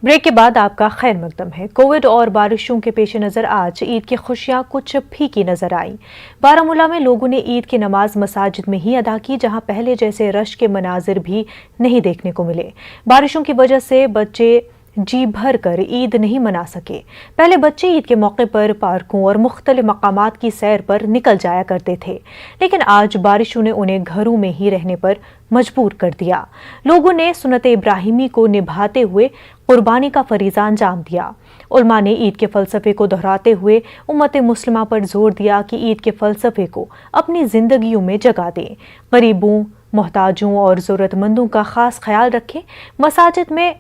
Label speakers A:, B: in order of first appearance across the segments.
A: Break के बाद आपका खैर मकदम है। कोविड और बारिशों के पेश नज़र आज ईद की खुशियां कुछ फीकी नजर आई। बारामूला में लोगों ने ईद की नमाज मसाजिद में ही अदा की, जहां पहले जैसे रश के मनाजिर भी नहीं देखने को मिले। बारिशों की वजह से बच्चे जी भर कर ईद नहीं मना सके। पहले बच्चे ईद के मौके पर पार्कों और मुख्तलिफ मकामात की सैर पर निकल जाया करते थे, लेकिन आज बारिशों ने उन्हें घरों में ही रहने पर मजबूर कर दिया। लोगों ने सुन्नत इब्राहिमी को निभाते हुए कुर्बानी का फरीज़ा अंजाम दिया। उलमा ने ईद के फ़लसफ़े को दोहराते हुए उम्मत मुस्लिमा पर जोर दिया कि ईद के फ़लसफ़े को अपनी ज़िंदगियों में जगह दें, गरीबों, मोहताजों और ज़रूरतमंदों का ख़ास ख्याल रखें। मसाजिद में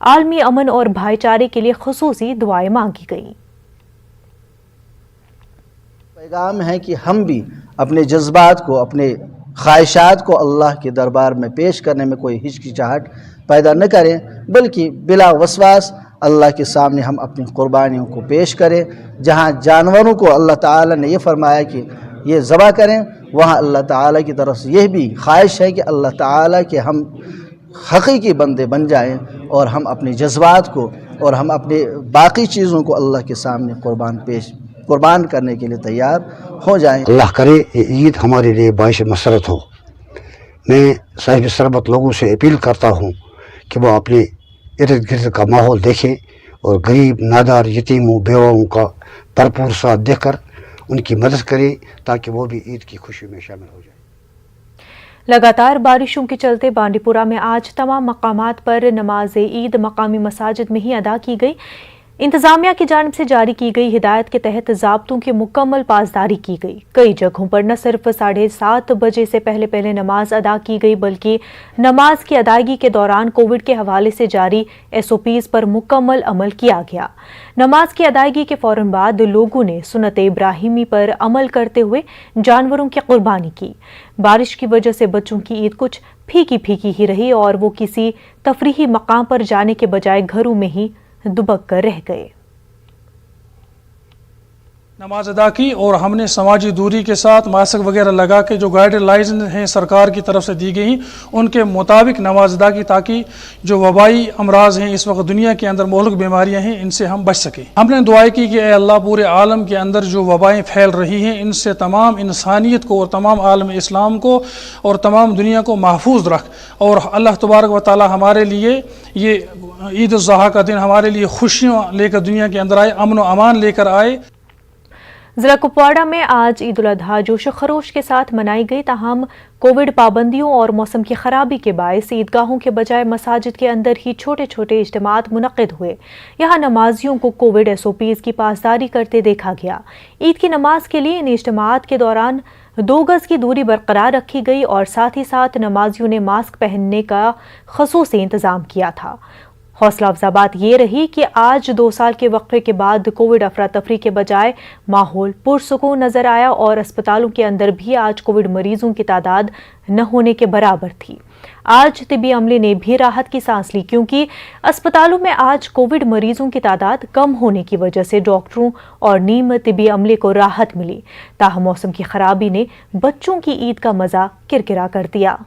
A: आलमी अमन और भाईचारे के लिए खुसूसी दुआएं मांगी गईं।
B: पैगाम है कि हम भी अपने जज्बात को, अपने ख्वाहिशात को अल्लाह के दरबार में पेश करने में कोई हिचकिचाहट पैदा न करें, बल्कि बिला वसवास अल्लाह के सामने हम अपनी कुर्बानियों को पेश करें। जहाँ जानवरों को अल्लाह ताला ने ये फरमाया कि ये ज़बह करें, वहाँ अल्लाह ताला की तरफ से यह भी ख्वाहिश है कि अल्लाह ताला के हम हकीकी बंदे बन जाएं और हम अपने जज्बात को और हम अपने बाकी चीज़ों को अल्लाह के सामने कुर्बान करने के लिए तैयार हो जाएं।
C: अल्लाह करे ये ईद हमारे लिए बाइश मसरत हो। मैं साहिब सरबत लोगों से अपील करता हूँ कि वो अपने इर्द गिर्द का माहौल देखें और गरीब, नादार, यतीमों, बेवाओं का भरपूर साथ देकर उनकी मदद करें ताकि वो भी ईद की खुशी में शामिल हो जाए।
A: लगातार बारिशों के चलते बांडीपुरा में आज तमाम मकामात पर नमाज ईद मकामी मसाजिद में ही अदा की गई। इंतजामिया की जानिब से जारी की गई हिदायत के तहत ज़ाब्तों की मुकम्मल पासदारी की गई। कई जगहों पर न सिर्फ 7:30 बजे से पहले नमाज अदा की गई, बल्कि नमाज की अदायगी के दौरान कोविड के हवाले से जारी SOPs पर मुकम्मल अमल किया गया। नमाज की अदायगी के फौरन बाद लोगों ने सुन्नत इब्राहिमी पर अमल करते हुए जानवरों की कुर्बानी की। बारिश की वजह से बच्चों की ईद कुछ फीकी ही रही और वो किसी तफरीही मकाम पर जाने के बजाय घरों में ही दुबक कर रह गए।
D: नमाज अदा की और हमने समाजी दूरी के साथ मास्क वगैरह लगा के जो गाइडलाइंस हैं सरकार की तरफ से दी गई उनके मुताबिक नमाज अदा की, ताकि जो वबाई अमराज हैं इस वक्त दुनिया के अंदर मोहलिक बीमारियां हैं इनसे हम बच सकें। हमने दुआ की कि ए अल्लाह, पूरे आलम के अंदर जो वबाएँ फैल रही हैं इनसे तमाम इंसानियत को और तमाम आलम इस्लाम को और तमाम दुनिया को महफूज रख। और अल्लाह तबारक व तआला हमारे लिए ये ईद उल ज़ुहा का दिन हमारे लिए खुशियाँ लेकर दुनिया के अंदर आए, अमन व अमान लेकर आए।
A: जिला कुपवाड़ा में आज ईद उल अजहा जोश खरोश के साथ मनाई गई, ताहम कोविड पाबंदियों और मौसम की खराबी के बायस ईदगाहों के बजाय मसाजिद के अंदर ही छोटे छोटे इज्तिमात मुनक्किद हुए। यहाँ नमाजियों को कोविड SOPs की पासदारी करते देखा गया। ईद की नमाज के लिए इन इज्तिमात के दौरान 2 गज की दूरी बरकरार रखी गई और साथ ही साथ नमाजियों ने मास्क पहनने का खसूसी इंतजाम किया था। हौसला अफजा बात ये रही कि आज 2 साल के वक्फे के बाद कोविड अफरा तफरी के बजाय माहौल पुरसुकून नजर आया और अस्पतालों के अंदर भी आज कोविड मरीजों की तादाद न होने के बराबर थी। आज तिबी अमले ने भी राहत की सांस ली, क्योंकि अस्पतालों में आज कोविड मरीजों की तादाद कम होने की वजह से डॉक्टरों और नीम तिबी अमले को राहत मिली। ताहम मौसम की खराबी ने बच्चों की ईद का मजा किरकिरा कर दिया।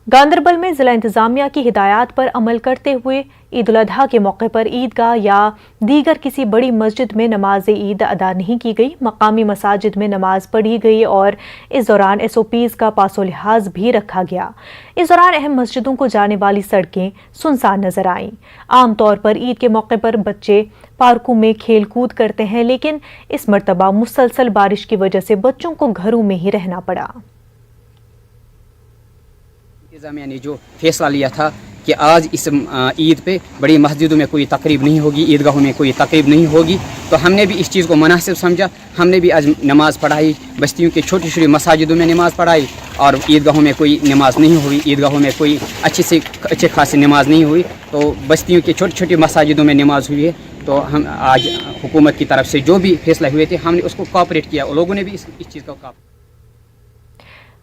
A: गांदरबल में जिला इंतजामिया की हिदायत पर अमल करते हुए ईद उल अजहा के मौके पर ईदगाह या दीगर किसी बड़ी मस्जिद में नमाज ईद अदा नहीं की गई। मकामी मसाजिद में नमाज पढ़ी गई और इस दौरान SOPs का पासो लिहाज भी रखा गया। इस दौरान अहम मस्जिदों को जाने वाली सड़कें सुनसान नजर आईं। आमतौर पर ईद के मौके पर बच्चे पार्कों में खेल कूद करते हैं, लेकिन इस मरतबा मुसलसल बारिश की वजह से बच्चों को घरों में ही रहना पड़ा।
E: इंतज़ामिया ने जो फैसला लिया था कि आज इस ईद पे बड़ी मस्जिदों में कोई तकरीब नहीं होगी, ईदगाहों में कोई तकरीब नहीं होगी, तो हमने भी इस चीज़ को मुनासिब समझा। हमने भी आज नमाज़ पढ़ाई, बस्तियों की छोटी छोटी मसाजिदों में नमाज़ पढ़ाई और ईदगाहों में कोई नमाज नहीं हुई, ईदगाहों में कोई अच्छे खासी नमाज नहीं हुई, तो बस्तियों की छोटी छोटी मसाजिदों में नमाज हुई है। तो हम आज हुकूमत की तरफ से जो भी फैसला हुए थे हमने उसको कोऑपरेट किया और लोगों ने भी इस चीज़ का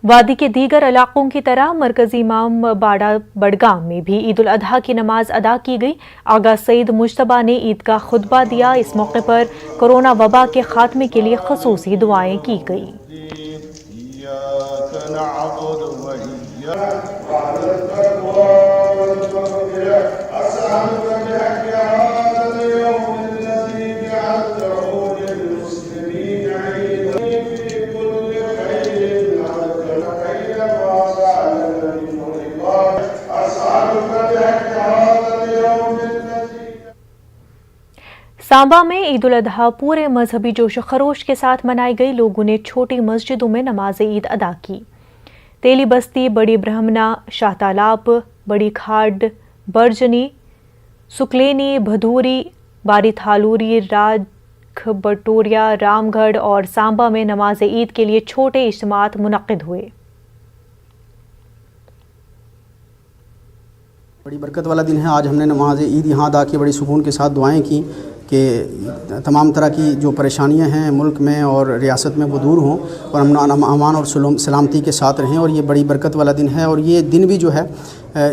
A: वादी के दीगर इलाकों की तरह मरकजी इमाम बाड़ा बडगाम में भी ईद उल अजहा की नमाज अदा की गई। आगा सईद मुश्तबा ने ईद का खुतबा दिया। इस मौके पर कोरोना वबा के खात्मे के लिए खसूसी दुआएं की गई।
F: إياك نعبد وإياك وعلى التقوى والمغفرة أسألك بحق هذا اليوم الذي جعلته للمسلمين عيدا في كل خير عدل خير وأسألك من رضاك أسألك بحق هذا اليوم الذي
A: सांबा में ईद उल अजहा पूरे मजहबी जोश खरोश के साथ मनाई गई। लोगों ने छोटी मस्जिदों में नमाज ईद अदा की। तेली बस्ती, बड़ी ब्रह्मना, शाह तालाब, बड़ी खाड़, बरजनी, सुकलेनी, भदूरी, बारी थालूरी, राख बटोरिया, रामगढ़ और सांबा में नमाज ईद के लिए छोटे इज्तिमात मुनक्किद हुए।
G: बड़ी बरकत वाला दिन है। आज हमने नमाज ईद यहाँ अदा की, बड़ी सुकून के साथ दुआएं की कि तमाम तरह की जो परेशानियां हैं मुल्क में और रियासत में वो दूर हों और हम अमान और सलामती के साथ रहें। और ये बड़ी बरकत वाला दिन है। और ये दिन भी जो है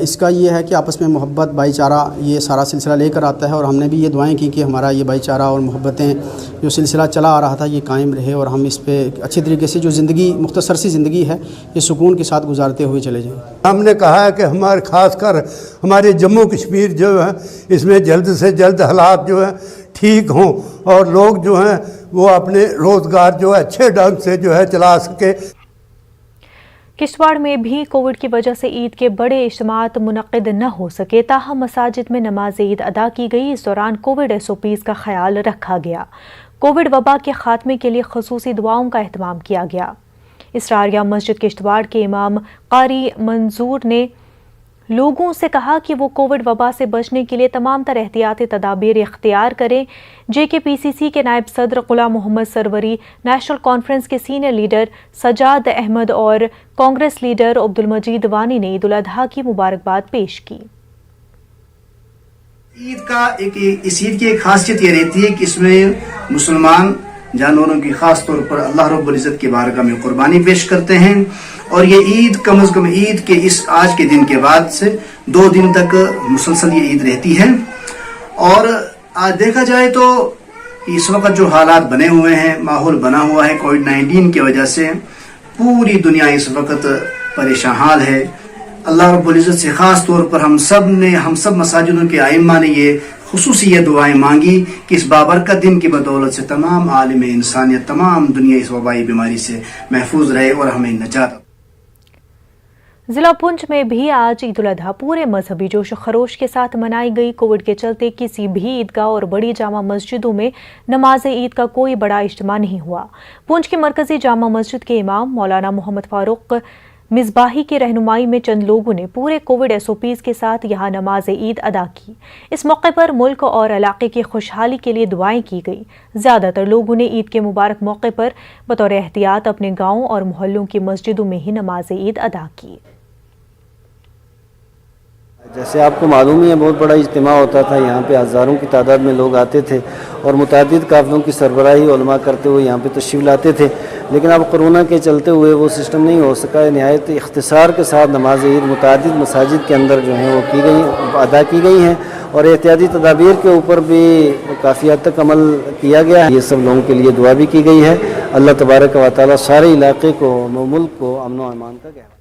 G: इसका ये है कि आपस में मोहब्बत, भाईचारा ये सारा सिलसिला लेकर आता है। और हमने भी ये दुआएं की कि हमारा ये भाईचारा और मोहब्बतें जो सिलसिला चला आ रहा था ये कायम रहे और हम इस पे अच्छी तरीके से जो ज़िंदगी, मुख्तसर सी ज़िंदगी है, ये सुकून के साथ गुजारते हुए चले जाएँ।
H: हमने कहा है कि हमारे ख़ासकर हमारे जम्मू कश्मीर जो है इसमें जल्द से जल्द हालात जो है ठीक हों और लोग जो हैं वो अपने रोज़गार जो है अच्छे ढंग से जो है चला सके।
A: किश्तवाड़ में भी कोविड की वजह से ईद के बड़े इज्तिमात मुनक्किद न हो सके, ताहम मसाजिद में नमाज ईद अदा की गई। इस दौरान कोविड SOPs का ख्याल रखा गया। कोविड वबा के खात्मे के लिए खसूसी दुआओं का एहतमाम किया गया। इसरारिया मस्जिद किश्तवाड़ के इमाम कारी मंजूर ने लोगों से कहा कि वो कोविड वबा से बचने के लिए तमाम तरह एहतियाती तदाबीर इख्तियार करें। JKPCC के नायब सदर गुलाम मोहम्मद सरवरी, नेशनल कॉन्फ्रेंस के सीनियर लीडर सजाद अहमद और कांग्रेस लीडर अब्दुल मजीद वानी ने ईद उल अजहा की मुबारकबाद पेश की।
I: ईद का इस ईद की एक खासियत ये रहती है कि इसमें मुसलमान जानवरों की खास तौर पर अल्लाह रब्बुल इज़्ज़त की बारगाह में कुर्बानी पेश करते हैं। और ये ईद कम अज़ कम ईद के इस आज के दिन के बाद से 2 दिन तक मुसलसल ये ईद रहती है। और आज देखा जाए तो इस वक्त जो हालात बने हुए हैं, माहौल बना हुआ है कोविड-19 की वजह से, पूरी दुनिया इस वक्त परेशान हाल है। अल्लाह रब्बुल इज़्ज़त से ख़ास तौर पर हम सब मसाजिदों के आइम्मा ने ये खुसूसी ये दुआएं मांगी कि इस बाबरकत दिन की बदौलत से तमाम आलिम इंसानियत, तमाम दुनिया इस वबाई बीमारी से महफूज रहे और हमें नजात।
A: जिला पुंछ में भी आज ईद उल अजहा पूरे मजहबी जोश खरोश के साथ मनाई गई। कोविड के चलते किसी भी ईदगाह और बड़ी जामा मस्जिदों में नमाज ईद का कोई बड़ा इज्तिमा नहीं हुआ। पुंछ की मरकजी जामा मस्जिद के इमाम मौलाना मोहम्मद फारूक मिसबाही की रहनुमाई में चंद लोगों ने पूरे कोविड SOPs के साथ यहाँ नमाज ईद अदा की। इस मौके पर मुल्क और इलाके की खुशहाली के लिए दुआएं की गई। ज़्यादातर लोगों ने ईद के मुबारक मौके पर बतौर एहतियात अपने गाँव और मोहल्लों की मस्जिदों में ही नमाज ईद अदा की।
J: जैसे आपको मालूम ही है, बहुत बड़ा इज्तिमा होता था। यहाँ पे हज़ारों की तादाद में लोग आते थे और मुतादिद काफ़िलों की सरबराही उलमा करते हुए यहाँ पे तशरीफ़ लाते थे। लेकिन अब कोरोना के चलते हुए वो सिस्टम नहीं हो सका है। नहायत इख्तिसार के साथ नमाज ईद मुतादिद मसाजिद के अंदर जो है वो अदा की गई हैं और एहतियाती तदाबीर के ऊपर भी काफ़ी हद तक अमल किया गया है। ये सब लोगों के लिए दुआ भी की गई है। अल्लाह तबारक व तआला सारे इलाके को, मुल्क को अमन व अमान का कहना।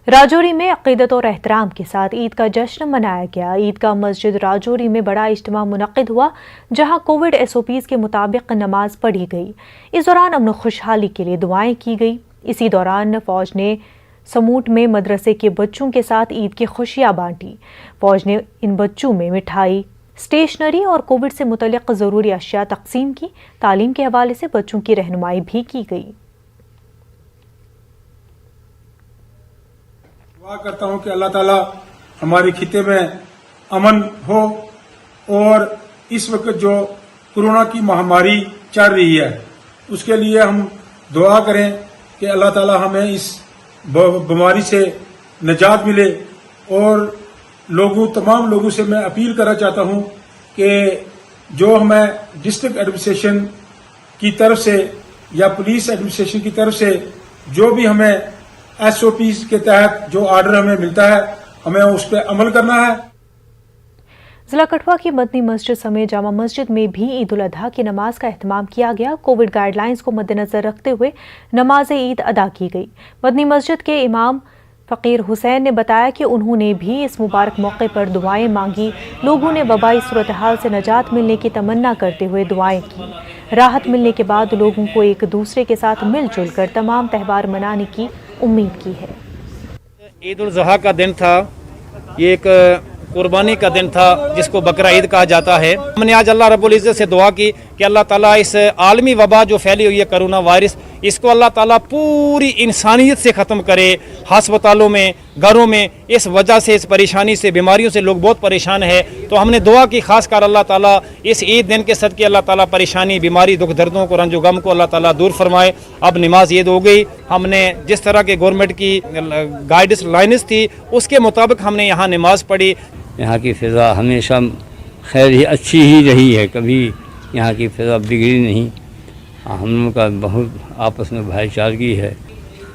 A: राजौरी में अक़ीदत और एहतराम के साथ ईद का जश्न मनाया गया। ईद का मस्जिद राजौरी में बड़ा इज्तिमा मुनक्किद हुआ, जहां कोविड SOPs के मुताबिक नमाज पढ़ी गई। इस दौरान अमन खुशहाली के लिए दुआएं की गई। इसी दौरान फौज ने समूट में मदरसे के बच्चों के साथ ईद की खुशियां बांटी। फौज ने इन बच्चों में मिठाई, स्टेशनरी और कोविड से मुतल्लिक़ ज़रूरी अशिया तक़सीम की। तालीम के हवाले से बच्चों की रहनुमाई भी की गई।
K: दुआ करता हूँ कि अल्लाह ताला हमारे खिते में अमन हो और इस वक्त जो कोरोना की महामारी चल रही है उसके लिए हम दुआ करें कि अल्लाह ताला हमें इस बीमारी से निजात मिले। और तमाम लोगों से मैं अपील करना चाहता हूँ कि जो हमें डिस्ट्रिक्ट एडमिनिस्ट्रेशन की तरफ से या पुलिस एडमिनिस्ट्रेशन की तरफ से जो भी हमें SOPs के तहत जो आर्डर हमें मिलता है, हमें उस पर अमल करना है।
A: जिला कठुआ की मदनी मस्जिद समेत जामा मस्जिद में भी ईद उल अजहा की नमाज का अहतमाम किया गया। कोविड गाइडलाइंस को मद्देनजर रखते हुए नमाज ईद अदा की गई। मदनी मस्जिद के इमाम फ़कीर हुसैन ने बताया कि उन्होंने भी इस मुबारक मौके पर दुआएं मांगी। लोगों ने वबाई सूरत हाल से नजात मिलने की तमन्ना करते हुए दुआएं की। राहत मिलने के बाद लोगों को एक दूसरे के साथ मिलजुल कर तमाम त्यौहार मनाने की उम्मीद की है।
L: ईद उल ज़ुहा का दिन था, ये एक कुर्बानी का दिन था जिसको बकरा ईद कहा जाता है। हमने आज अल्लाह रब्बुल इज़्ज़त से दुआ की कि अल्लाह ताला इस आलमी वबा जो फैली हुई है कोरोना वायरस, इसको अल्लाह ताला पूरी इंसानियत से ख़त्म करे। हस्पतालों में, घरों में इस वजह से, इस परेशानी से, बीमारियों से लोग बहुत परेशान है। तो हमने दुआ की खास कर अल्लाह ताला इस ईद दिन के सदके अल्लाह ताला परेशानी, बीमारी, दुख दर्दों को, रंजो गम को अल्लाह ताला दूर फरमाए। अब नमाज ईद हो गई। हमने जिस तरह के गवर्नमेंट की गाइडेंस लाइन्स थी उसके मुताबिक हमने यहाँ नमाज पढ़ी।
M: यहाँ की फ़िज़ा हमेशा खैर ही अच्छी ही रही है, कभी यहाँ की फ़िज़ा बिगड़ी नहीं। हम लोग का बहुत आपस में भाईचारगी है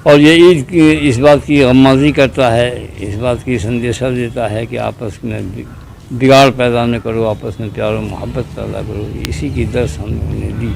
M: और ये ईद की इस बात की गम्माज़ी करता है, इस बात की संदेशा देता है कि आपस में बिगाड़ पैदा न करो, आपस में प्यार और मोहब्बत पैदा करो। इसी की दर्स हम लोगों ने दी।